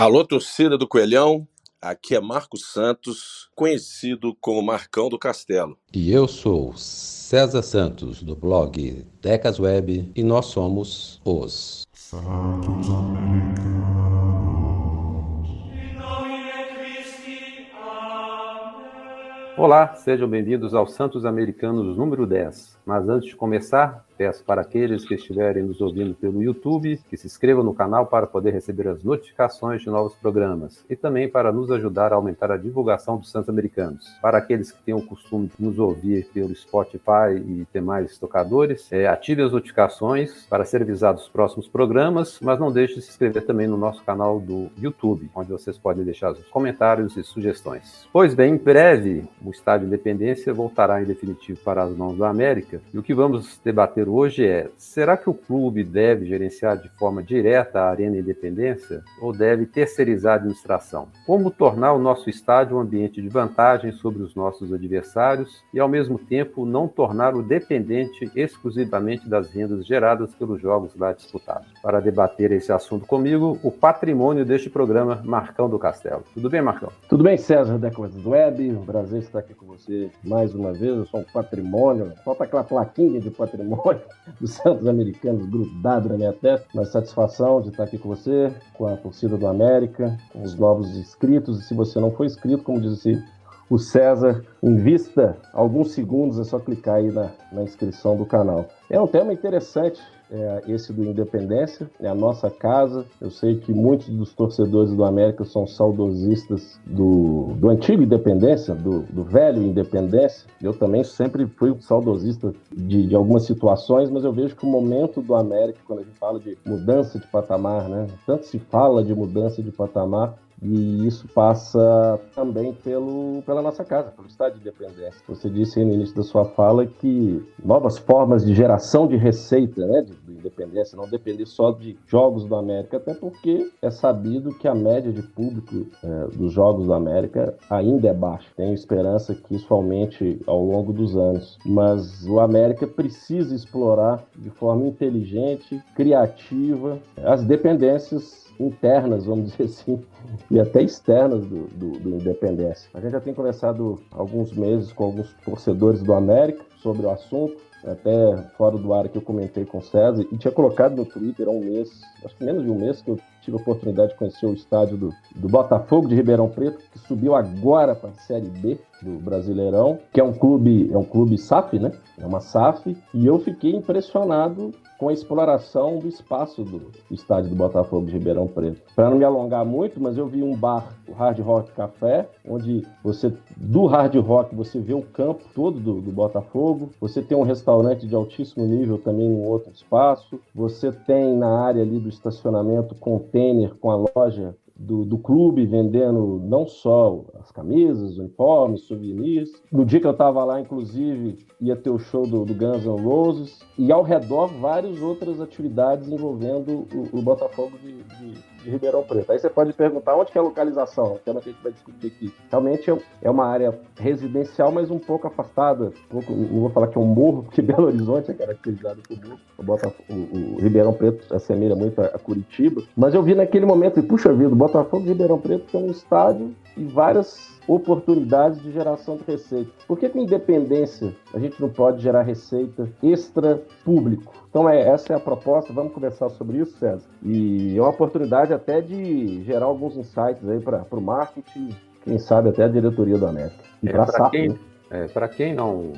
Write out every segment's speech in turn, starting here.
Alô, torcida do Coelhão, aqui é Marcos Santos, conhecido como Marcão do Castelo. E eu sou César Santos, do blog Decas Web, e nós somos os Santos Americanos. Olá, sejam bem-vindos ao Santos Americanos número 10. Mas antes de começar, peço para aqueles que estiverem nos ouvindo pelo YouTube que se inscrevam no canal para poder receber as notificações de novos programas e também para nos ajudar a aumentar a divulgação dos Santos Americanos. Para aqueles que têm o costume de nos ouvir pelo Spotify e demais tocadores, ative as notificações para ser avisado dos próximos programas, mas não deixe de se inscrever também no nosso canal do YouTube, onde vocês podem deixar os comentários e sugestões. Pois bem, em breve, o Estádio Independência voltará em definitivo para as mãos do América, e o que vamos debater hoje é: será que o clube deve gerenciar de forma direta a Arena Independência ou deve terceirizar a administração? Como tornar o nosso estádio um ambiente de vantagem sobre os nossos adversários e, ao mesmo tempo, não torná-lo dependente exclusivamente das rendas geradas pelos jogos lá disputados? Para debater esse assunto comigo, o patrimônio deste programa, Marcão do Castelo. Tudo bem, Marcão? Tudo bem, César, da Coisas Web. Um prazer estar aqui com você mais uma vez. Eu sou um patrimônio, falta aquela plaquinha de patrimônio dos Santos Americanos grudado na minha testa. Mas satisfação de estar aqui com você, com a torcida do América, com os novos inscritos. E se você não for inscrito, como disse o César, invista alguns segundos, é só clicar aí na inscrição do canal. É um tema interessante. Esse do Independência, é a nossa casa. Eu sei que muitos dos torcedores do América são saudosistas do antigo Independência, do velho Independência. Eu também sempre fui um saudosista de algumas situações, mas eu vejo que o momento do América, quando a gente fala de mudança de patamar, né? Tanto se fala de mudança de patamar, e isso passa também pela nossa casa, pelo Estádio de Independência. Você disse aí no início da sua fala que novas formas de geração de receita, né, do Independência, não depender só de jogos do América, até porque é sabido que a média de público dos jogos do América ainda é baixa. Tenho esperança que isso aumente ao longo dos anos. Mas o América precisa explorar de forma inteligente, criativa, as dependências internas, vamos dizer assim, e até externas do Independência. A gente já tem conversado há alguns meses com alguns torcedores do América sobre o assunto, até fora do ar que eu comentei com o César, e tinha colocado no Twitter há um mês, acho que menos de um mês, que eu tive a oportunidade de conhecer o estádio do Botafogo de Ribeirão Preto, que subiu agora para a Série B do Brasileirão, que é um clube SAF, né? É uma SAF, e eu fiquei impressionado com a exploração do espaço do estádio do Botafogo de Ribeirão Preto. Para não me alongar muito, mas eu vi um bar, o Hard Rock Café, onde do Hard Rock você vê o campo todo do Botafogo, você tem um restaurante de altíssimo nível também em outro espaço, você tem na área ali do estacionamento container com a loja do clube, vendendo não só as camisas, uniformes, souvenirs. No dia que eu estava lá, inclusive, ia ter o show do Guns N' Roses, e ao redor várias outras atividades envolvendo o Botafogo de Ribeirão Preto. Aí você pode perguntar onde que é a localização, o tema que a gente vai discutir aqui. Realmente é uma área residencial, mas um pouco afastada, não vou falar que é um morro, porque Belo Horizonte é caracterizado por morro. O Ribeirão Preto assemelha muito a Curitiba, mas eu vi naquele momento, e puxa vida, o Botafogo de Ribeirão Preto tem um estádio e várias oportunidades de geração de receita. Por que com independência a gente não pode gerar receita extra público? Então essa é a proposta, vamos conversar sobre isso, César. E é uma oportunidade até de gerar alguns insights aí para o marketing, quem sabe até a diretoria do América. E para a SAP, né? Para quem não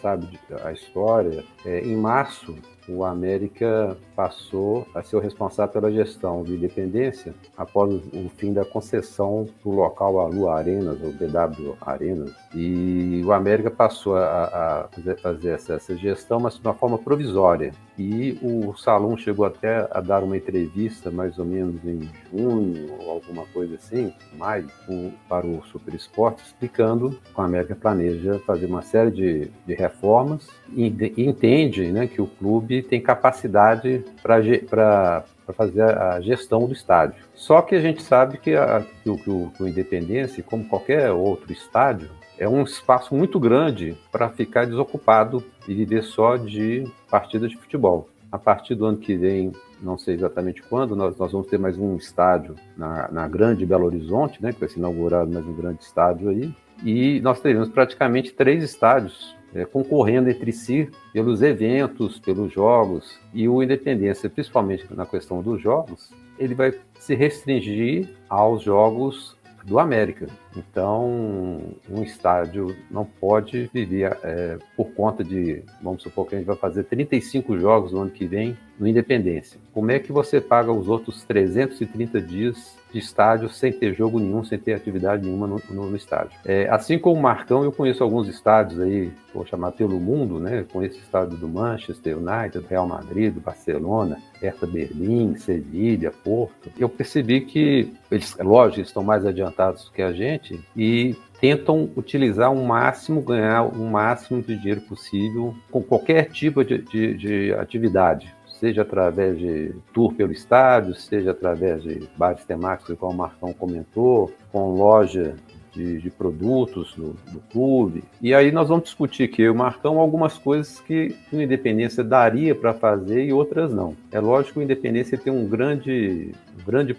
sabe a história, em março o América passou a ser o responsável pela gestão de Independência após o fim da concessão do local à Lua Arenas, ou BW Arenas, e o América passou a fazer essa gestão, mas de uma forma provisória. E o Salum chegou até a dar uma entrevista, mais ou menos em junho, ou alguma coisa assim, maio, para o Super Esporte, explicando que o América planeja fazer uma série de reformas e entende, né, que o clube tem capacidade para fazer a gestão do estádio. Só que a gente sabe que o Independência, como qualquer outro estádio, é um espaço muito grande para ficar desocupado e viver só de partidas de futebol. A partir do ano que vem, não sei exatamente quando, nós vamos ter mais um estádio na Grande Belo Horizonte, né, que vai ser inaugurado mais um grande estádio aí, e nós teremos praticamente 3 estádios concorrendo entre si pelos eventos, pelos jogos, e o Independência, principalmente na questão dos jogos, ele vai se restringir aos jogos do América. Então, um estádio não pode viver por conta de, vamos supor que a gente vai fazer 35 jogos no ano que vem no Independência. Como é que você paga os outros 330 dias de estádio sem ter jogo nenhum, sem ter atividade nenhuma no estádio? Assim como o Marcão, eu conheço alguns estádios aí, vou chamar pelo mundo, né? Eu conheço o estádio do Manchester United, Real Madrid, do Barcelona, Hertha Berlim, Sevilha, Porto. Eu percebi que eles, lógico, estão mais adiantados que a gente e tentam utilizar o máximo, ganhar o máximo de dinheiro possível com qualquer tipo de atividade, seja através de tour pelo estádio, seja através de bares temáticos, como o Marcão comentou, com loja de produtos do clube. E aí nós vamos discutir aqui, eu e o Marcão, algumas coisas que o Independência daria para fazer e outras não. É lógico que o Independência tem um grande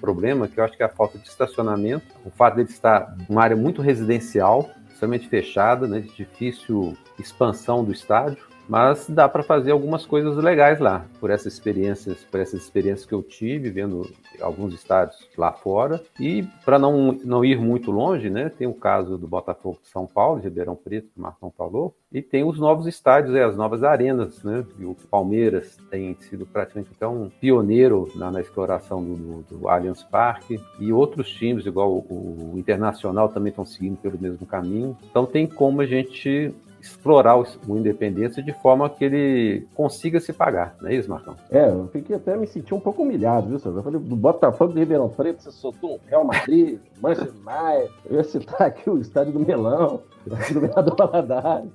problema, que eu acho que é a falta de estacionamento, o fato de ele estar numa área muito residencial, extremamente fechada, né, de difícil expansão do estádio, mas dá para fazer algumas coisas legais lá, por essas experiências que eu tive vendo alguns estádios lá fora. E para não ir muito longe, né, tem o caso do Botafogo de São Paulo, de Ribeirão Preto, que o Marcão falou, e tem os novos estádios, as novas arenas, né? E o Palmeiras tem sido praticamente um pioneiro na exploração do Allianz Parque, e outros times, igual o Internacional, também estão seguindo pelo mesmo caminho. Então tem como a gente explorar o Independência de forma que ele consiga se pagar, não é isso, Marcão? Eu fiquei até me senti um pouco humilhado, viu, César? Eu falei, do Botafogo de Ribeirão Preto, você soltou um Real Madrid, Manchester United, eu ia citar aqui o estádio do Melão, do Governador Valadares.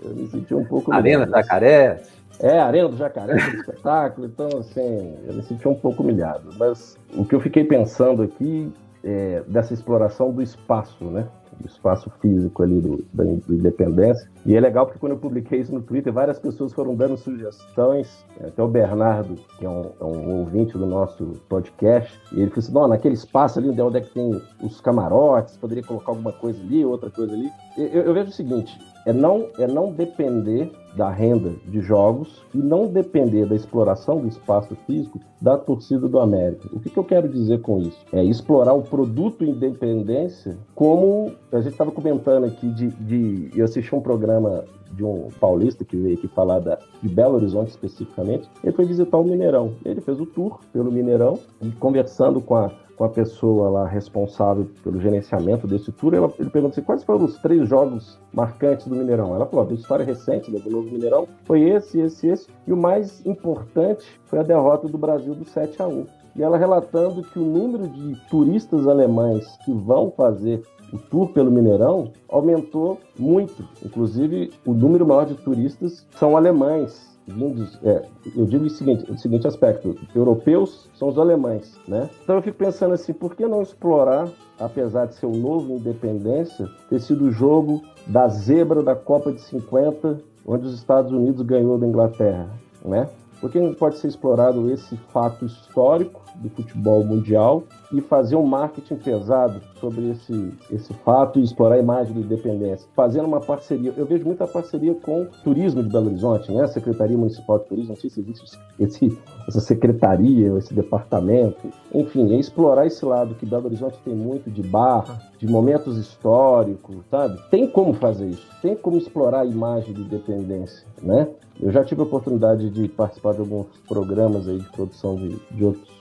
Eu me senti um pouco humilhado. Arena Jacaré. Arena do Jacaré, do espetáculo, então, assim, eu me senti um pouco humilhado. Mas o que eu fiquei pensando aqui é dessa exploração do espaço, né? Do espaço físico ali do Independência. E é legal porque quando eu publiquei isso no Twitter, várias pessoas foram dando sugestões, até o Bernardo, que é um ouvinte do nosso podcast, e ele falou assim, não, naquele espaço ali onde é que tem os camarotes, poderia colocar alguma coisa ali, outra coisa ali. Eu vejo o seguinte, é não depender da renda de jogos e não depender da exploração do espaço físico da torcida do América. O que eu quero dizer com isso? É explorar o produto Independência, como a gente estava comentando aqui eu assisti um programa de um paulista que veio aqui falar de Belo Horizonte especificamente. Ele foi visitar o Mineirão. Ele fez o tour pelo Mineirão e conversando com a pessoa lá responsável pelo gerenciamento desse tour, ele perguntou assim, quais foram os 3 jogos marcantes do Mineirão? Ela falou, da história recente do novo Mineirão, foi esse, e o mais importante foi a derrota do Brasil do 7-1. E ela relatando que o número de turistas alemães que vão fazer o tour pelo Mineirão aumentou muito. Inclusive, o número maior de turistas são alemães. Eu digo o seguinte aspecto, europeus são os alemães, né? Então eu fico pensando assim, por que não explorar, apesar de ser um novo Independência, ter sido o jogo da zebra da Copa de 50, onde os Estados Unidos ganhou da Inglaterra, né? Por que não pode ser explorado esse fato histórico do futebol mundial e fazer um marketing pesado sobre esse fato e explorar a imagem da Independência, fazendo uma parceria. Eu vejo muita parceria com o turismo de Belo Horizonte, né? A Secretaria Municipal de Turismo, não sei se existe essa secretaria, esse departamento. Enfim, é explorar esse lado que Belo Horizonte tem muito de bar, de momentos históricos, sabe? Tem como fazer isso, tem como explorar a imagem de Independência, né? Eu já tive a oportunidade de participar de alguns programas aí de produção de outros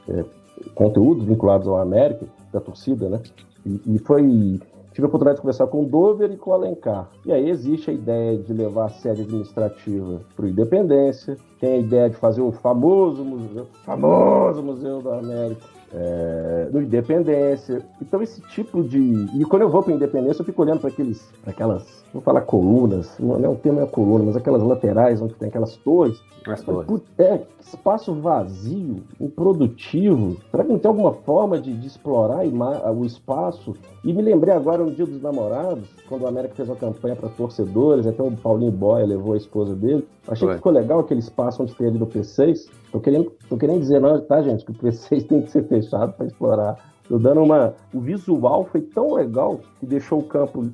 conteúdos vinculados ao América, da torcida, né? Tive a oportunidade de conversar com o Dover e com o Alencar. E aí existe a ideia de levar a sede administrativa para o Independência, tem a ideia de fazer o famoso museu da América no Independência. Então, esse tipo de... E quando eu vou para Independência, eu fico olhando para aquelas, vou falar colunas, não é o termo é coluna, mas aquelas laterais onde tem aquelas torres. Que espaço vazio, improdutivo. Será que não tem alguma forma de explorar o espaço? E me lembrei agora, no Dia dos Namorados, quando o América fez uma campanha para torcedores, até o Paulinho Boia levou a esposa dele. Achei que ficou legal aquele espaço onde tem ali no P6. Tô querendo dizer, não, tá, gente, que o P6 tem que ser fechado para explorar. Tô dando o visual foi tão legal que deixou o campo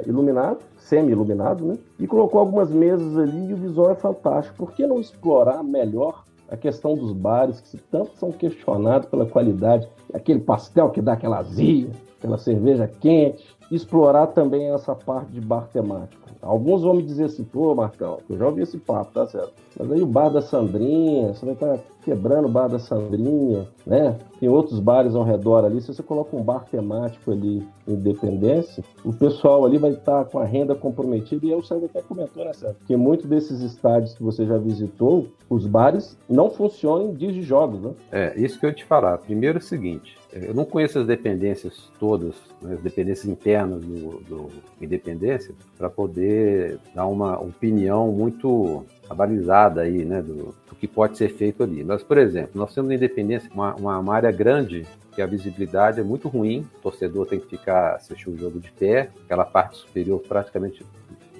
iluminado, semi-iluminado, né? E colocou algumas mesas ali e o visual é fantástico. Por que não explorar melhor a questão dos bares, que tanto são questionados pela qualidade, aquele pastel que dá aquela azia, aquela cerveja quente, e explorar também essa parte de bar temático. Alguns vão me dizer assim, pô, Marcão, eu já ouvi esse papo, tá certo? Mas aí o bar da Sandrinha, você vai estar quebrando o bar da Sandrinha, né? Tem outros bares ao redor ali, se você coloca um bar temático ali em Independência, o pessoal ali vai estar com a renda comprometida, e aí o Sérgio até comentou, né, Sérgio? Porque muitos desses estádios que você já visitou, os bares não funcionam em dias de jogos, né? Isso que eu ia te falar. Primeiro é o seguinte, eu não conheço as dependências todas, né, as dependências internas do Independência, para poder dar uma opinião muito abalizada aí, né, do que pode ser feito ali. Mas, por exemplo, nós temos na Independência uma área grande que a visibilidade é muito ruim, o torcedor tem que assistir o jogo de pé, aquela parte superior praticamente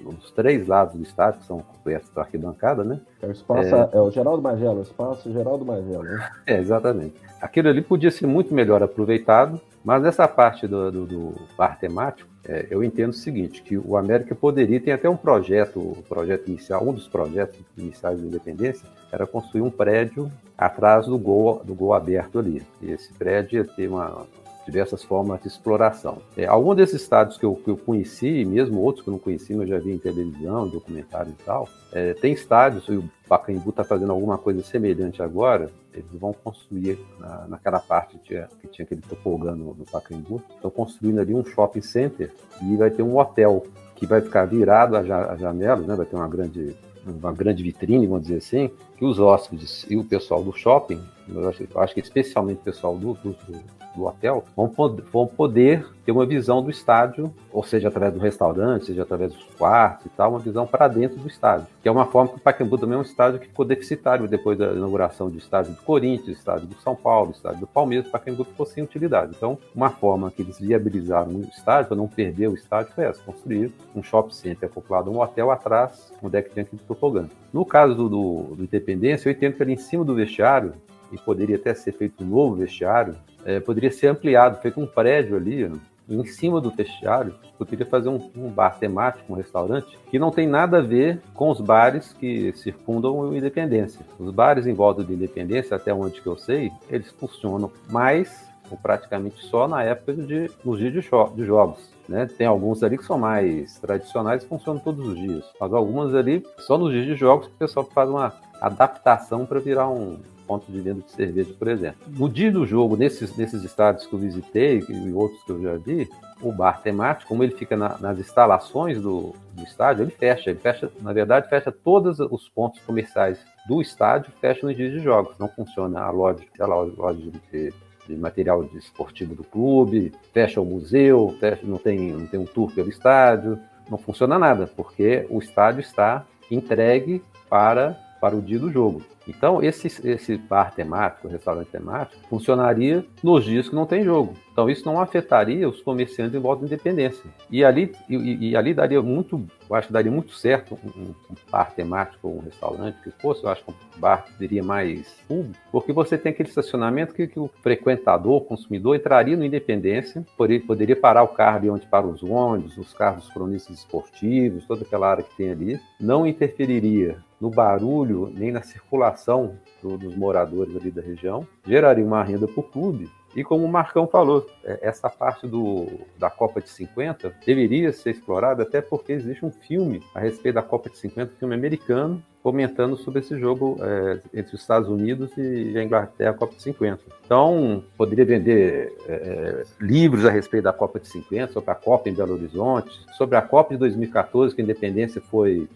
nos 3 lados do estádio, que são cobertos da arquibancada, né? O espaço é o Geraldo Magelo, o espaço Geraldo Magelo, né? Exatamente. Aquilo ali podia ser muito melhor aproveitado, mas nessa parte do bar temático, eu entendo o seguinte, que o América poderia, tem até um projeto inicial, um dos projetos iniciais da Independência, era construir um prédio atrás do gol aberto ali. E esse prédio ia ter diversas formas de exploração. Alguns desses estádios que eu conheci, mesmo outros que eu não conheci, mas já vi em televisão, documentário e tal, tem estádios, e o Pacaembu está fazendo alguma coisa semelhante agora, eles vão construir naquela parte que tinha aquele tobogã no Pacaembu, estão construindo ali um shopping center e vai ter um hotel que vai ficar virado a janelas, né? Vai ter uma grande vitrine, vamos dizer assim, que os hóspedes e o pessoal do shopping, eu acho que especialmente o pessoal do hotel, vão poder ter uma visão do estádio, ou seja, através do restaurante, seja através dos quartos e tal, uma visão para dentro do estádio. Que é uma forma que o Pacaembu também é um estádio que ficou deficitário depois da inauguração do estádio do Corinthians, estádio do São Paulo, estádio do Palmeiras, o Pacaembu ficou sem utilidade. Então, uma forma que eles viabilizaram o estádio, para não perder o estádio, foi essa: construir um shopping center acoplado a um hotel atrás, onde é que tinha aquele propaganda. No caso do Independência, eu entendo que ali em cima do vestiário, e poderia até ser feito um novo vestiário, poderia ser ampliado, feito um prédio ali, e em cima do vestiário, poderia fazer um bar temático, um restaurante, que não tem nada a ver com os bares que circundam o Independência. Os bares em volta do Independência, até onde que eu sei, eles funcionam mais, ou praticamente só, na época nos dias de jogos. Né? Tem alguns ali que são mais tradicionais e funcionam todos os dias. Mas algumas ali, só nos dias de jogos, que o pessoal faz uma adaptação para virar um ponto de venda de cerveja, por exemplo. No dia do jogo, nesses estádios que eu visitei e outros que eu já vi, o bar temático, como ele fica nas instalações do estádio, ele fecha, na verdade, fecha todos os pontos comerciais do estádio, fecha nos dias de jogos. Não funciona a loja de material esportivo do clube, fecha o museu, não tem um tour pelo estádio, não funciona nada, porque o estádio está entregue para o dia do jogo. Então, esse bar temático, restaurante temático, funcionaria nos dias que não tem jogo. Então, isso não afetaria os comerciantes em volta da Independência. E ali daria muito, eu acho que daria muito certo um bar temático ou um restaurante que fosse, eu acho que um bar teria mais público, porque você tem aquele estacionamento que o frequentador, o consumidor, entraria no Independência, poderia parar o carro ali onde param os ônibus, os carros dos cronistas esportivos, toda aquela área que tem ali, não interferiria no barulho nem na circulação dos moradores ali da região, geraria uma renda para o clube. E como o Marcão falou, essa parte da Copa de 50 deveria ser explorada, até porque existe um filme a respeito da Copa de 50, um filme americano, comentando sobre esse jogo entre os Estados Unidos e a Inglaterra, a Copa de 50. Então, poderia vender livros a respeito da Copa de 50, sobre a Copa em Belo Horizonte, sobre a Copa de 2014, que a Independência foi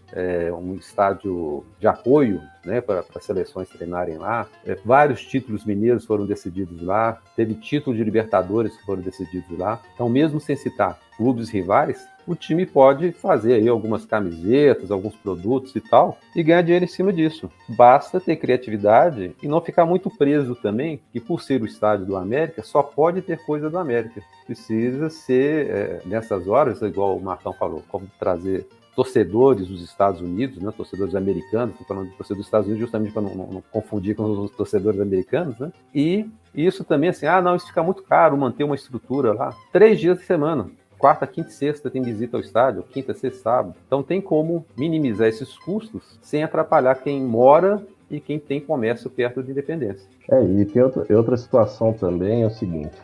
um estádio de apoio, né, para seleções treinarem lá. Vários títulos mineiros foram decididos lá, teve títulos de Libertadores que foram decididos lá. Então, mesmo sem citar clubes rivais, o time pode fazer aí algumas camisetas, alguns produtos e tal, e ganhar dinheiro em cima disso. Basta ter criatividade e não ficar muito preso também, que por ser o estádio do América, só pode ter coisa do América. Precisa ser, nessas horas, igual o Marcão falou, como trazer torcedores dos Estados Unidos, né, torcedores americanos, estou falando de torcedores dos Estados Unidos justamente para não confundir com os torcedores americanos, né? E isso também assim, não, isso fica muito caro, manter uma estrutura lá. 3 dias de semana, quarta, quinta e sexta tem visita ao estádio, quinta, sexta, sábado. Então tem como minimizar esses custos sem atrapalhar quem mora e quem tem comércio perto de Independência. E tem outra situação também, é o seguinte,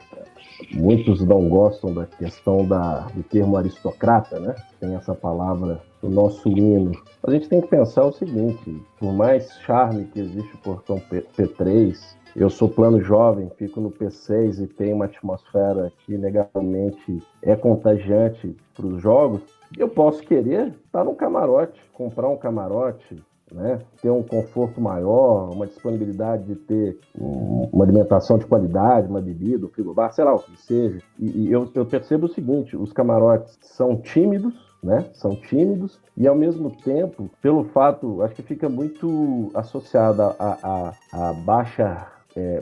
muitos não gostam da questão do termo aristocrata, né? Tem essa palavra no nosso hino. A gente tem que pensar o seguinte, por mais charme que existe o portão P3, eu sou plano jovem, fico no P6 e tem uma atmosfera que inegavelmente é contagiante para os jogos, eu posso querer estar no camarote, comprar um camarote, né? Ter um conforto maior, uma disponibilidade de ter uma alimentação de qualidade, uma bebida, um frigobar, sei lá o que seja. E eu percebo o seguinte, os camarotes são tímidos, né? São tímidos e, ao mesmo tempo, pelo fato, acho que fica muito associado a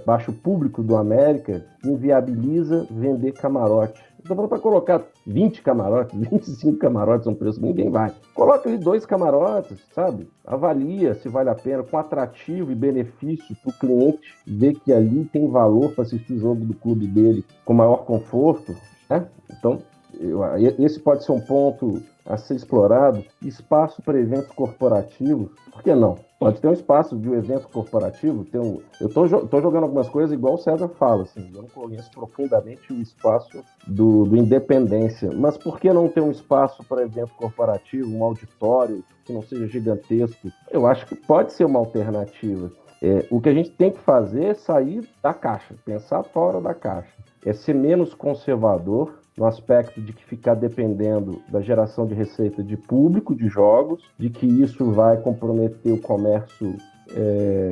baixo público do América, inviabiliza vender camarote. Estou falando para colocar 20 camarotes, 25 camarotes é um preço, ninguém vai. Coloca ali 2 camarotes, sabe? Avalia se vale a pena, com atrativo e benefício para o cliente, ver que ali tem valor para assistir o jogo do clube dele com maior conforto, né? Então, esse pode ser um ponto a ser explorado. Espaço para eventos corporativos, por que não? Pode ter um espaço de um evento corporativo. Eu estou jogando algumas coisas igual o César fala, assim, eu não conheço profundamente o espaço do Independência, mas por que não ter um espaço para evento corporativo, um auditório que não seja gigantesco? Eu acho que pode ser uma alternativa. O que a gente tem que fazer é sair da caixa, pensar fora da caixa, é ser menos conservador no aspecto de que ficar dependendo da geração de receita de público de jogos, de que isso vai comprometer o comércio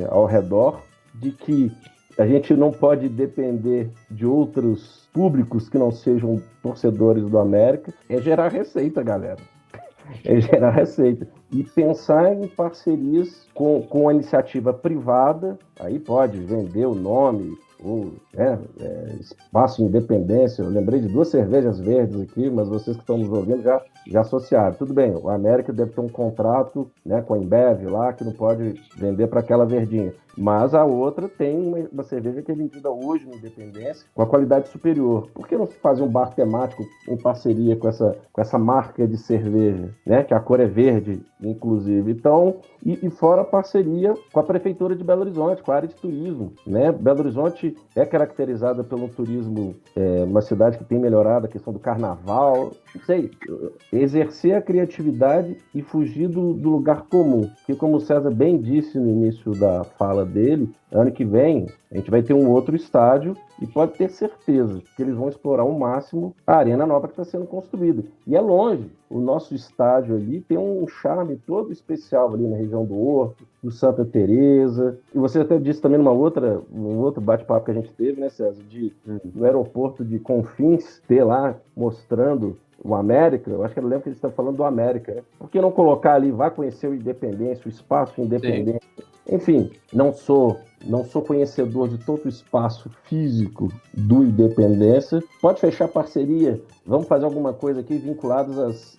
ao redor, de que a gente não pode depender de outros públicos que não sejam torcedores do América. É gerar receita, galera. É gerar receita. E pensar em parcerias com a iniciativa privada, aí pode vender o nome, ou Espaço Independência. Eu lembrei de 2 cervejas verdes aqui, mas vocês que estão nos ouvindo já associaram. Tudo bem, o América deve ter um contrato, né, com a Embev lá, que não pode vender para aquela verdinha. Mas a outra tem uma cerveja que é vendida hoje na Independência com a qualidade superior. Por que não fazer um bar temático em parceria com essa marca de cerveja, né? Que a cor é verde, inclusive. Então, e fora a parceria com a Prefeitura de Belo Horizonte, com a área de turismo, né? Belo Horizonte é caracterizada pelo turismo, uma cidade que tem melhorado a questão do carnaval. Não sei, exercer a criatividade e fugir do lugar comum. Porque, como o César bem disse no início da fala dele, ano que vem a gente vai ter um outro estádio e pode ter certeza que eles vão explorar ao máximo a arena nova que está sendo construída. E é longe. O nosso estádio ali tem um charme todo especial ali na região do Horto, do Santa Teresa. E você até disse também num outro bate-papo que a gente teve, né, César, no aeroporto de Confins, ter lá mostrando o América. Eu acho que eu lembro que eles estão falando do América, né? Por que não colocar ali, vai conhecer o Independência, o espaço Independência? Sim. Enfim, não sou conhecedor de todo o espaço físico do Independência. Pode fechar parceria, vamos fazer alguma coisa aqui vinculadas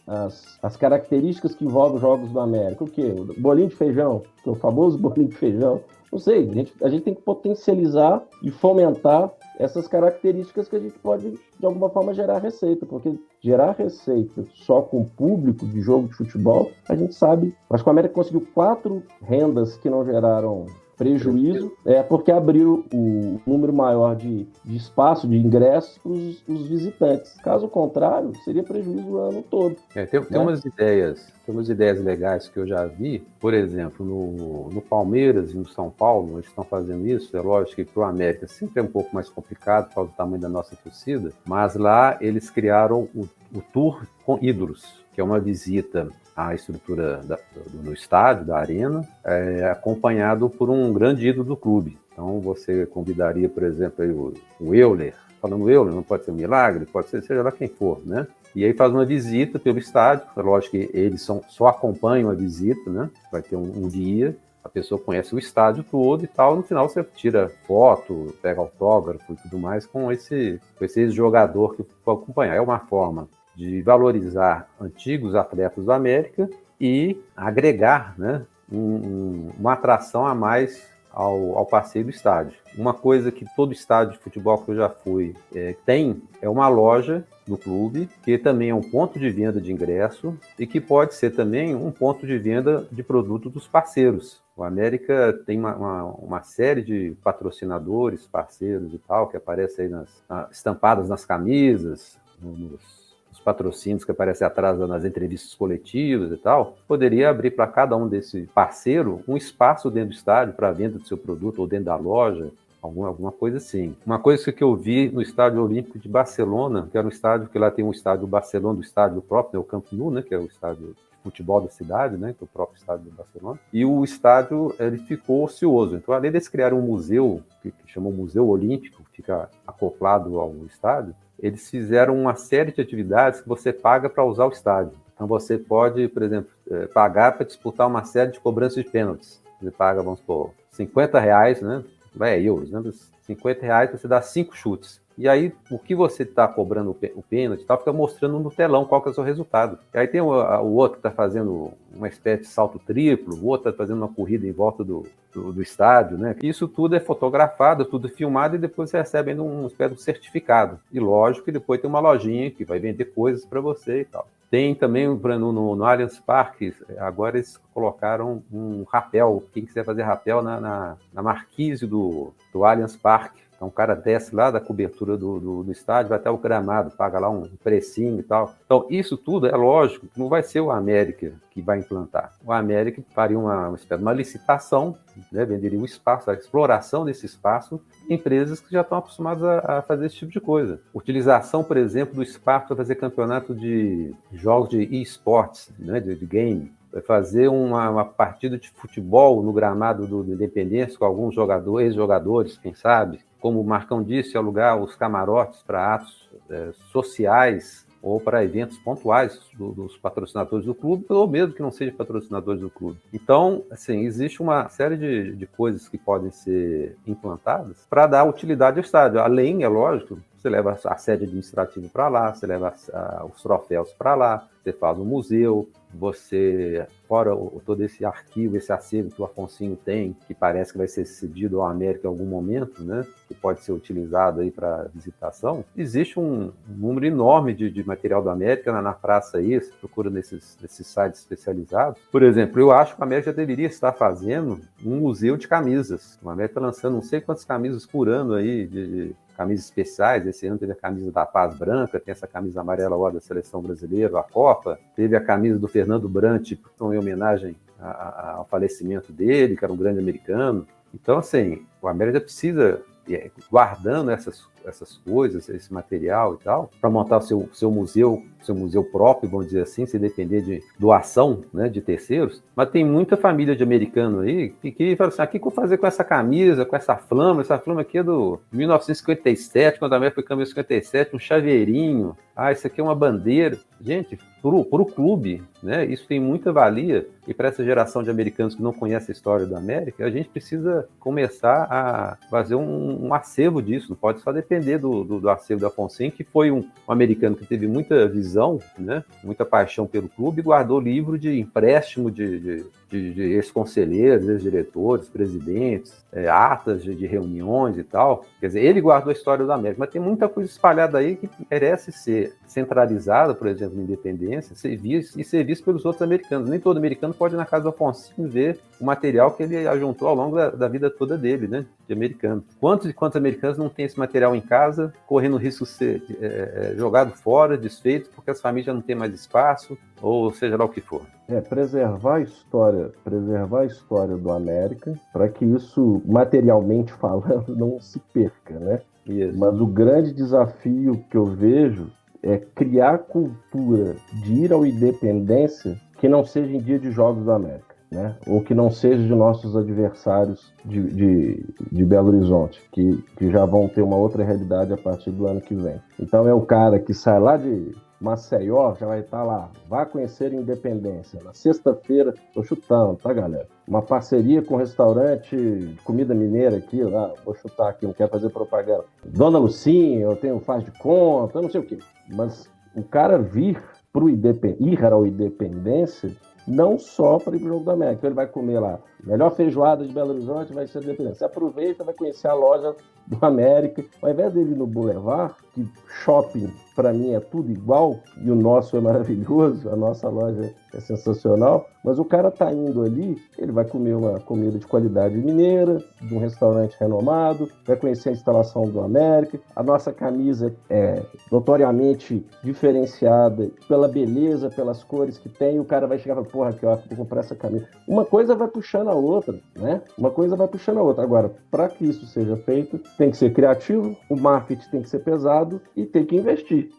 às características que envolvem os Jogos do América. O quê? O bolinho de feijão, o famoso bolinho de feijão. Não sei, a gente tem que potencializar e fomentar essas características que a gente pode, de alguma forma, gerar receita, porque gerar receita só com público de jogo de futebol, a gente sabe, acho que o América conseguiu 4 rendas que não geraram Prejuízo é porque abriu o número maior de espaço, de ingressos para os visitantes. Caso contrário, seria prejuízo o ano todo. Tem umas ideias legais que eu já vi, por exemplo, no Palmeiras e no São Paulo, eles estão fazendo isso. É lógico que para o América sempre é um pouco mais complicado por causa do tamanho da nossa torcida, mas lá eles criaram o Tour com Ídolos, que é uma visita à estrutura do estádio, da arena, acompanhado por um grande ídolo do clube. Então você convidaria, por exemplo, aí o Euler, falando Euler, não pode ser um Milagre, pode ser seja lá quem for, né? E aí faz uma visita pelo estádio, é lógico que eles só acompanham a visita, né? Vai ter um dia, a pessoa conhece o estádio todo e tal, no final você tira foto, pega autógrafo e tudo mais com esse jogador que for acompanhar. É uma forma de valorizar antigos atletas do América e agregar, né, uma atração a mais ao passeio do estádio. Uma coisa que todo estádio de futebol que eu já fui tem é uma loja do clube, que também é um ponto de venda de ingresso e que pode ser também um ponto de venda de produto dos parceiros. O América tem uma série de patrocinadores, parceiros e tal, que aparecem aí estampadas nas camisas, nos patrocínios que aparecem atrás nas entrevistas coletivas e tal. Poderia abrir para cada um desse parceiro um espaço dentro do estádio para a venda do seu produto ou dentro da loja, alguma coisa assim. Uma coisa que eu vi no Estádio Olímpico de Barcelona, que era um estádio que lá tem um estádio Barcelona, do estádio próprio, né, o Camp Nou, né, que é o estádio de futebol da cidade, né, que é o próprio estádio do Barcelona, e o estádio ele ficou ocioso. Então, além deles criarem um museu, que chamam Museu Olímpico, que fica acoplado ao estádio, eles fizeram uma série de atividades que você paga para usar o estádio. Então, você pode, por exemplo, pagar para disputar uma série de cobranças de pênaltis. Você paga, vamos supor, R$50, né? Euros, né? R$50 você dá 5 chutes. E aí, o que você está cobrando o pênalti, fica mostrando no telão qual que é o seu resultado. E aí tem o outro que está fazendo uma espécie de salto triplo, o outro está fazendo uma corrida em volta do estádio, né? Isso tudo é fotografado, tudo filmado e depois você recebe ainda uma espécie de certificado. E lógico que depois tem uma lojinha que vai vender coisas para você e tal. Tem também no Allianz Parque, agora eles colocaram um rapel. Quem quiser fazer rapel na marquise do Allianz Parque. Então o cara desce lá da cobertura do estádio, vai até o gramado, paga lá um precinho e tal. Então isso tudo é lógico que não vai ser o América que vai implantar. O América faria uma licitação, né, venderia o espaço, a exploração desse espaço, em empresas que já estão acostumadas a fazer esse tipo de coisa. Utilização, por exemplo, do espaço para fazer campeonato de jogos de e-sports, né, de game. Vai fazer uma partida de futebol no gramado do Independência com alguns ex-jogadores, quem sabe. Como o Marcão disse, alugar os camarotes para atos sociais ou para eventos pontuais dos patrocinadores do clube, ou mesmo que não sejam patrocinadores do clube. Então, assim, existe uma série de coisas que podem ser implantadas para dar utilidade ao estádio. Além, é lógico, você leva a sede administrativa para lá, você leva os troféus para lá, você faz um museu, você, fora todo esse arquivo, esse acervo que o Afonsinho tem, que parece que vai ser cedido ao América em algum momento, né, que pode ser utilizado aí para visitação, existe um número enorme de material do América na praça aí, você procura nesses sites especializados. Por exemplo, eu acho que o América já deveria estar fazendo um museu de camisas. O América está lançando não sei quantas camisas por ano aí, de camisas especiais. Esse ano teve a camisa da Paz Branca, tem essa camisa amarela lá da Seleção Brasileira, a Copa. Teve a camisa do Fernando Brant, em homenagem ao falecimento dele, que era um grande americano. Então, assim, o América precisa, guardando essas coisas, esse material e tal, para montar o seu museu próprio, vamos dizer assim, sem depender de doação, né, de terceiros. Mas tem muita família de americano aí que fala assim, o que eu vou fazer com essa camisa, com essa flama? Essa flama aqui é do 1957, quando a América foi campeã em 57, um chaveirinho. Isso aqui é uma bandeira. Gente, para o clube, né, isso tem muita valia. E para essa geração de americanos que não conhece a história da América, a gente precisa começar a fazer um acervo disso. Não pode só depender do acervo da Afonso, que foi um americano que teve muita visão, né, muita paixão pelo clube, e guardou livro de empréstimo de ex-conselheiros, ex-diretores, presidentes, atas de reuniões e tal. Quer dizer, ele guardou a história da América, mas tem muita coisa espalhada aí que merece ser centralizada, por exemplo, na independência, ser visto pelos outros americanos. Nem todo americano pode ir na casa do Afonso ver o material que ele ajuntou ao longo da vida toda dele, né, de americano. Quantos americanos não têm esse material em casa, correndo o risco de ser jogado fora, desfeito, porque as famílias não têm mais espaço, ou seja lá o que for? Preservar a história do América, para que isso, materialmente falando, não se perca, né? Isso. Mas o grande desafio que eu vejo é criar cultura de ir ao Independência que não seja em dia de Jogos da América, né? Ou que não seja de nossos adversários de Belo Horizonte, que já vão ter uma outra realidade a partir do ano que vem. Então é o cara que sai lá de Maceió, já vai estar lá, vai conhecer a Independência. Na sexta-feira, tô chutando, tá, galera? Uma parceria com um restaurante de comida mineira aqui, lá, vou chutar aqui, não quero fazer propaganda. Dona Lucinha, eu tenho faz de conta, eu não sei o quê. Mas o cara ir ao Independência, não só para ir pro Jogo da América. Então ele vai comer lá, melhor feijoada de Belo Horizonte vai ser a Independência. Você aproveita, vai conhecer a loja do América. Ao invés dele ir no Boulevard, que shopping para mim é tudo igual, e o nosso é maravilhoso, a nossa loja é sensacional, mas o cara tá indo ali, ele vai comer uma comida de qualidade mineira, de um restaurante renomado, vai conhecer a instalação do América, a nossa camisa é notoriamente diferenciada pela beleza, pelas cores que tem, e o cara vai chegar e falar, porra, aqui, ó, vou comprar essa camisa. Uma coisa vai puxando a outra, né? Uma coisa vai puxando a outra. Agora, para que isso seja feito, tem que ser criativo, o marketing tem que ser pesado e tem que investir.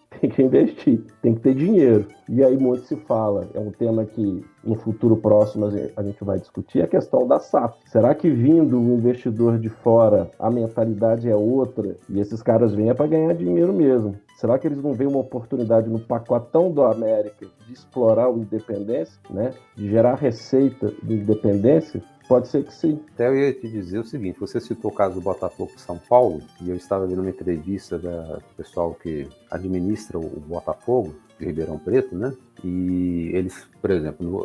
Tem que ter dinheiro. E aí muito se fala, é um tema que no futuro próximo a gente vai discutir, a questão da SAF. Será que vindo um investidor de fora, a mentalidade é outra e esses caras vêm para ganhar dinheiro mesmo? Será que eles não veem uma oportunidade no pacotão do América de explorar o Independência, né? De gerar receita do Independência? Pode ser que sim. Até eu ia te dizer o seguinte, você citou o caso do Botafogo de São Paulo, e eu estava vendo uma entrevista do pessoal que administra o Botafogo, de Ribeirão Preto, né? E eles, por exemplo,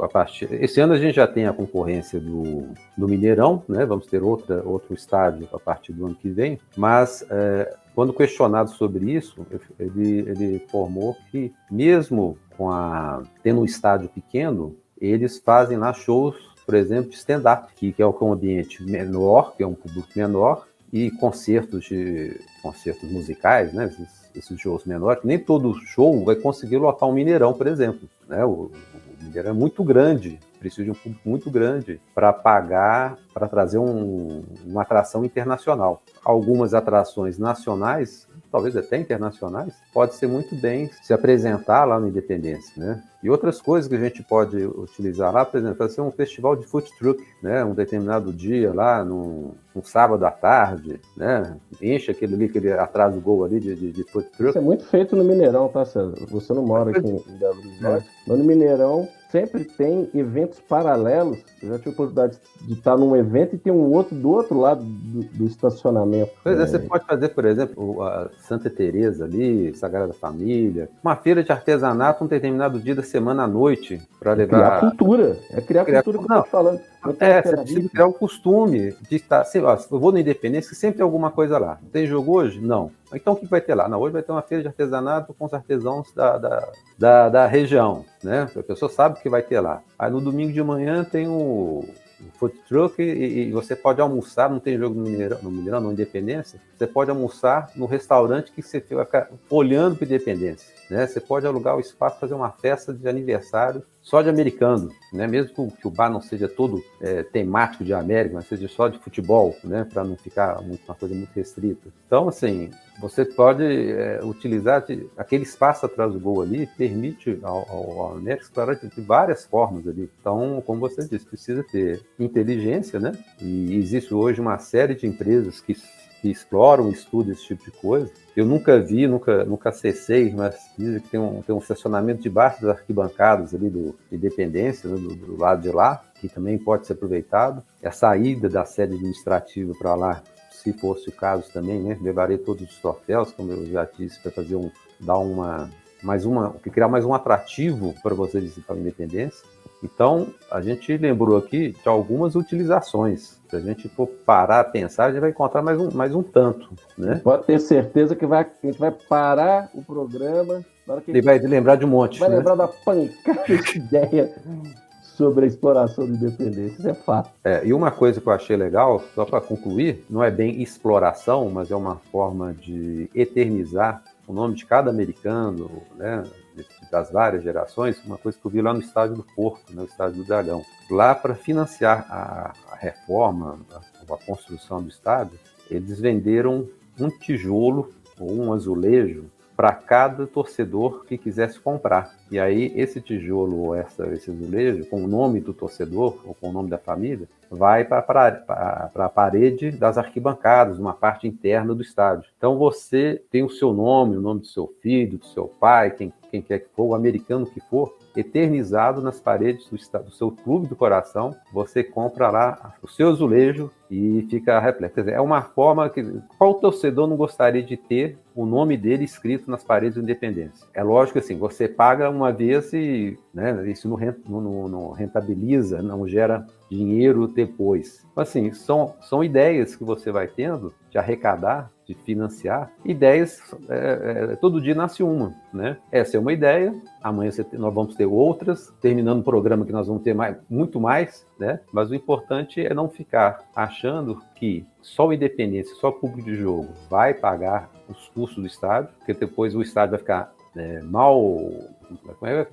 esse ano a gente já tem a concorrência do Mineirão, né? Vamos ter outro estádio a partir do ano que vem, mas quando questionado sobre isso, ele informou que mesmo tendo um estádio pequeno, eles fazem lá shows, por exemplo, de stand-up, que é um ambiente menor, que é um público menor, e concertos musicais, né? Esses shows menores. Nem todo show vai conseguir lotar um Mineirão, por exemplo, né? O Mineirão é muito grande, precisa de um público muito grande para pagar, para trazer uma atração internacional. Algumas atrações nacionais, talvez até internacionais, pode ser muito bem se apresentar lá no Independência, né? E outras coisas que a gente pode utilizar lá, por exemplo, fazer um festival de food truck, né? Um determinado dia lá, num sábado à tarde, né? Enche aquele atrás do gol ali de food truck. Isso é muito feito no Mineirão, tá, César? Você não mora aqui em Belo Horizonte, mas no Mineirão sempre tem eventos paralelos. Eu já tive a oportunidade de estar num evento e tem um outro do outro lado do estacionamento. Pois é, você pode fazer, por exemplo, a Santa Teresa ali, Sagrada Família, uma feira de artesanato um determinado dia da semana à noite, para levar... Criar cultura. É criar cultura que eu estou te falando. Você precisa criar o costume de estar... eu vou no Independência, que sempre tem alguma coisa lá. Tem jogo hoje? Não. Então o que vai ter lá? Não, hoje vai ter uma feira de artesanato com os artesãos da região, né? A pessoa sabe o que vai ter lá. Aí no domingo de manhã tem o food truck e você pode almoçar, não tem jogo no Mineirão, no Independência, você pode almoçar no restaurante que você vai ficar olhando para o Independência, né? Você pode alugar o espaço, fazer uma festa de aniversário só de americano, né? Mesmo que o bar não seja todo temático de América, mas seja só de futebol, né? Para não ficar uma coisa muito restrita. Então, assim, você pode utilizar aquele espaço atrás do gol ali, permite ao América explorar de várias formas ali. Então, como você disse, precisa ter inteligência, né? E existe hoje uma série de empresas que exploram, estudam esse tipo de coisa. Eu nunca vi, nunca acessei, mas dizem que tem um estacionamento debaixo das arquibancadas ali do Independência, né, do lado de lá, que também pode ser aproveitado. A saída da sede administrativa para lá, se fosse o caso também, né, levarei todos os troféus, como eu já disse, para fazer criar mais um atrativo para você visitar a Independência. Então, a gente lembrou aqui de algumas utilizações. Se a gente for parar a pensar, a gente vai encontrar mais um tanto, né? Pode ter certeza que a gente vai parar o programa Na hora que Ele vai lembrar de um monte. vai né? lembrar da pancada de ideia sobre a exploração de independência, isso é fato. E uma coisa que eu achei legal, só para concluir, não é bem exploração, mas é uma forma de eternizar o nome de cada americano, né, das várias gerações, uma coisa que eu vi lá no Estádio do Porto, no Estádio do Dragão. Lá, para financiar a reforma, a construção do estádio, eles venderam um tijolo ou um azulejo para cada torcedor que quisesse comprar. E aí, esse tijolo ou esse azulejo, com o nome do torcedor ou com o nome da família, vai para a parede das arquibancadas, uma parte interna do estádio. Então, você tem o seu nome, o nome do seu filho, do seu pai, quem quer que for, o americano que for, eternizado nas paredes do seu clube do coração. Você compra lá o seu azulejo e fica repleto. Quer dizer, é uma forma que qual torcedor não gostaria de ter o nome dele escrito nas paredes do Independência? É lógico que assim, você paga uma vez e, né, isso não rentabiliza, não gera dinheiro depois. Assim, são ideias que você vai tendo de arrecadar, de financiar. Ideias, todo dia nasce uma, né? Essa é uma ideia, amanhã nós vamos ter outras, terminando o programa que nós vamos ter muito mais, né? Mas o importante é não ficar achando que só o Independência, só o público de jogo vai pagar os custos do estádio, porque depois o estádio vai ficar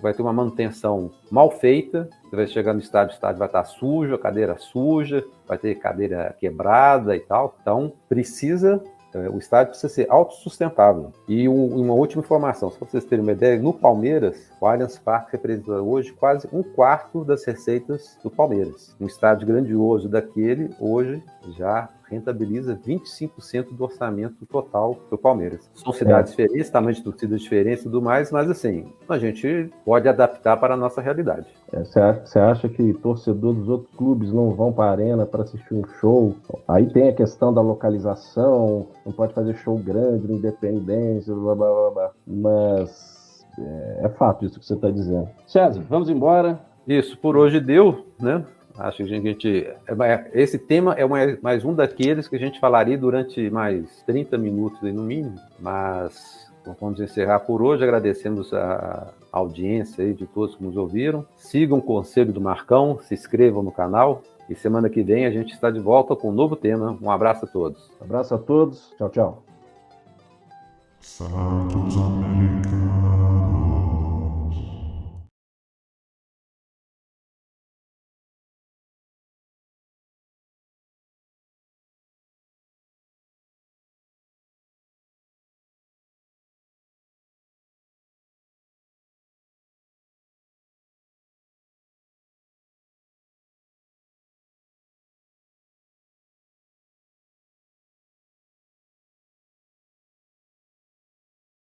vai ter uma manutenção mal feita. Você vai chegar no estádio, o estádio vai estar sujo, a cadeira suja, vai ter cadeira quebrada e tal. Então, o estádio precisa ser autossustentável. E uma última informação, só para vocês terem uma ideia, no Palmeiras, o Allianz Parque representa hoje quase 1/4 das receitas do Palmeiras. Um estádio grandioso daquele, hoje, já rentabiliza 25% do orçamento total do Palmeiras. São cidades diferentes, tamanho de torcidas diferentes e tudo mais, mas assim, a gente pode adaptar para a nossa realidade. Você acha que torcedor dos outros clubes não vão para a arena para assistir um show? Aí tem a questão da localização, não pode fazer show grande, Independência, blá blá blá blá. Mas é fato isso que você está dizendo. César, vamos embora. Isso, por hoje deu, né? Acho que esse tema é mais um daqueles que a gente falaria durante mais 30 minutos, aí no mínimo, mas vamos encerrar por hoje. Agradecemos a audiência aí de todos que nos ouviram. Sigam o conselho do Marcão, se inscrevam no canal e semana que vem a gente está de volta com um novo tema. Um abraço a todos. Abraço a todos. Tchau, tchau. Santos América.